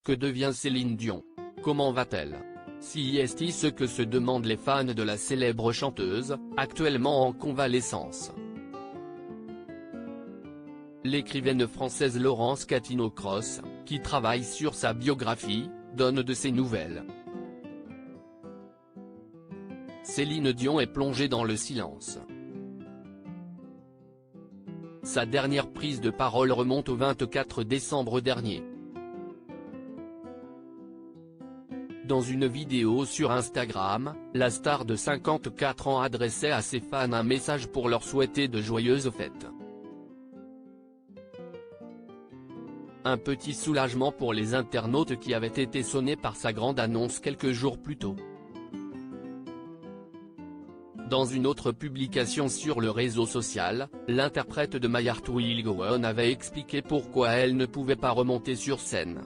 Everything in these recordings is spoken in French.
Que devient Céline Dion? Comment va-t-elle? Si est ce que se demandent les fans de la célèbre chanteuse, actuellement en convalescence. L'écrivaine française Laurence Catino-Cros, qui travaille sur sa biographie, donne de ses nouvelles. Céline Dion est plongée dans le silence. Sa dernière prise de parole remonte au 24 décembre dernier. Dans une vidéo sur Instagram, la star de 54 ans adressait à ses fans un message pour leur souhaiter de joyeuses fêtes. Un petit soulagement pour les internautes qui avaient été sonnés par sa grande annonce quelques jours plus tôt. Dans une autre publication sur le réseau social, l'interprète de My Heart Will Go On avait expliqué pourquoi elle ne pouvait pas remonter sur scène.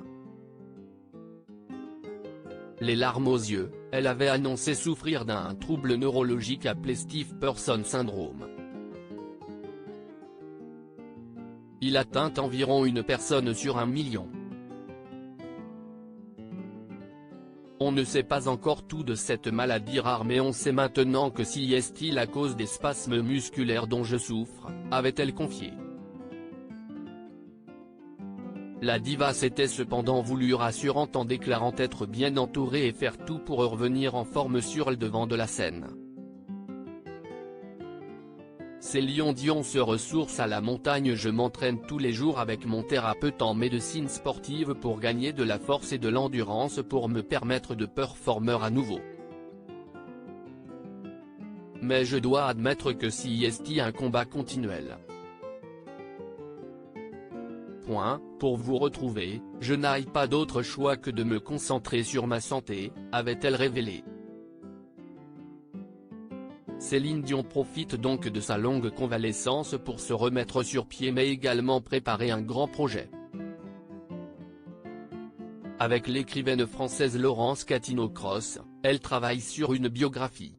Les larmes aux yeux, elle avait annoncé souffrir d'un trouble neurologique appelé Stiff Person Syndrome. Il atteint environ une personne sur 1 million. On ne sait pas encore tout de cette maladie rare, mais on sait maintenant que si est la cause des spasmes musculaires dont je souffre, avait-elle confié. La diva s'était cependant voulue rassurante en déclarant être bien entourée et faire tout pour revenir en forme sur le devant de la scène. Céline Dion se ressource à la montagne. Je m'entraîne tous les jours avec mon thérapeute en médecine sportive pour gagner de la force et de l'endurance pour me permettre de performer à nouveau. Mais je dois admettre que si est un combat continuel. Pour vous retrouver, je n'ai pas d'autre choix que de me concentrer sur ma santé, avait-elle révélé. Céline Dion profite donc de sa longue convalescence pour se remettre sur pied mais également préparer un grand projet. Avec l'écrivaine française Laurence Catino-Cros, elle travaille sur une biographie.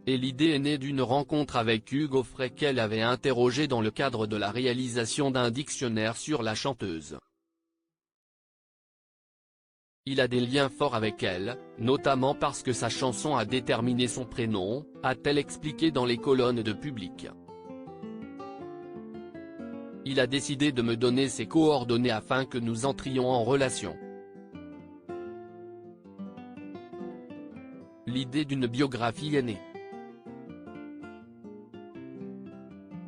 Et l'idée est née d'une rencontre avec Hugo Frey qu'elle avait interrogé dans le cadre de la réalisation d'un dictionnaire sur la chanteuse. Il a des liens forts avec elle, notamment parce que sa chanson a déterminé son prénom, a-t-elle expliqué dans les colonnes de Public. Il a décidé de me donner ses coordonnées afin que nous entrions en relation. L'idée d'une biographie est née.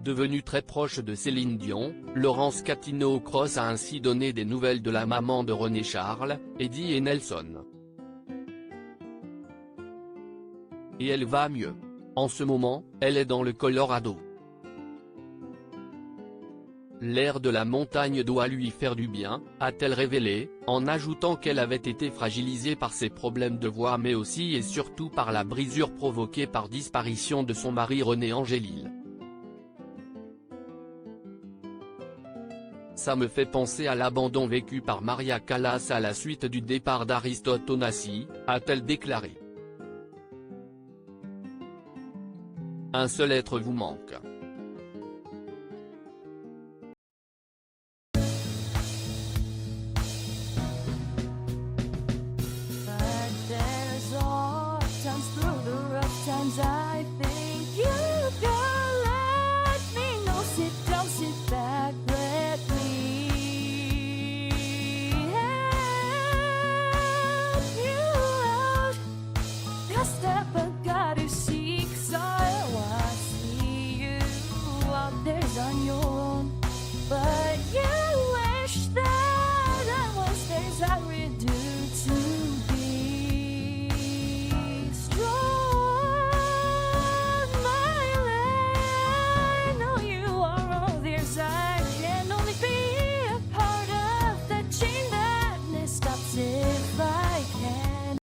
Devenue très proche de Céline Dion, Laurence Catino-Cros a ainsi donné des nouvelles de la maman de René Charles, Eddie et Nelson. Et elle va mieux. En ce moment, elle est dans le Colorado. L'air de la montagne doit lui faire du bien, a-t-elle révélé, en ajoutant qu'elle avait été fragilisée par ses problèmes de voix mais aussi et surtout par la brisure provoquée par disparition de son mari René Angélil. Ça me fait penser à l'abandon vécu par Maria Callas à la suite du départ d'Aristote Onassis, a-t-elle déclaré. Un seul être vous manque. But there's all times through the rough times I think you